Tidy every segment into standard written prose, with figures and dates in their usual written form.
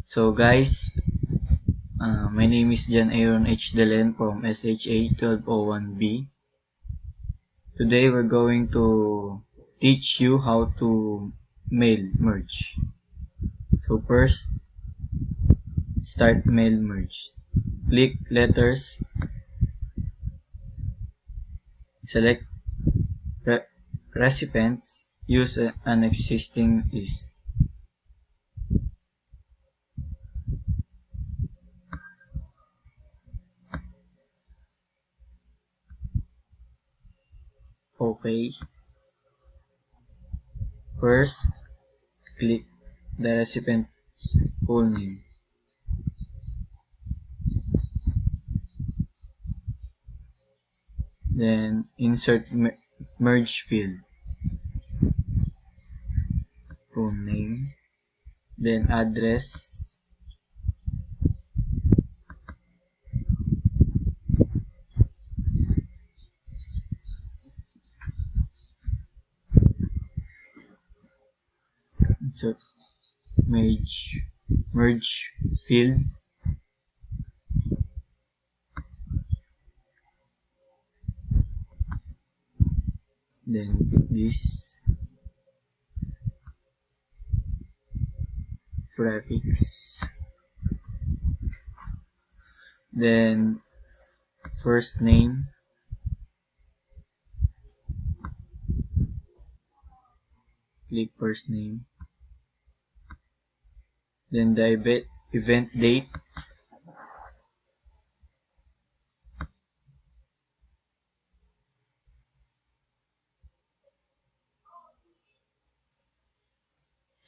So guys, my name is Jan Aaron H. Delen from SHA 1201B. Today we're going to teach you how to mail merge. So first, start mail merge. Click letters, select recipients, use an existing list. Okay. First, click the recipient's full name. Then insert merge field. Full name. Then address. Insert merge field. Then this prefix. Then first name. Click first name. Then the event date.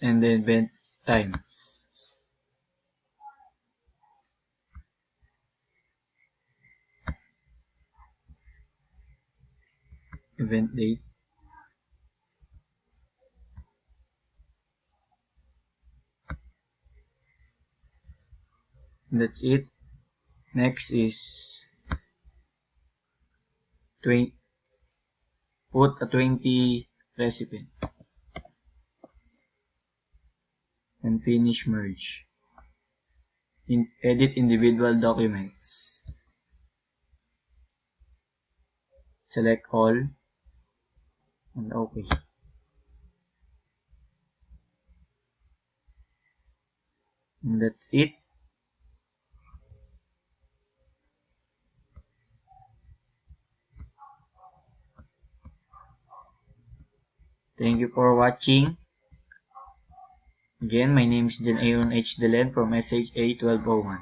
And then event time. Event date. That's it. Next is put a 20 recipient and finish merge. Edit individual documents. Select all and OK. And that's it. Thank you for watching. Again, my name is Jan Aaron H. Delen from SHA 1201.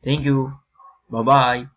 Thank you. Bye-bye.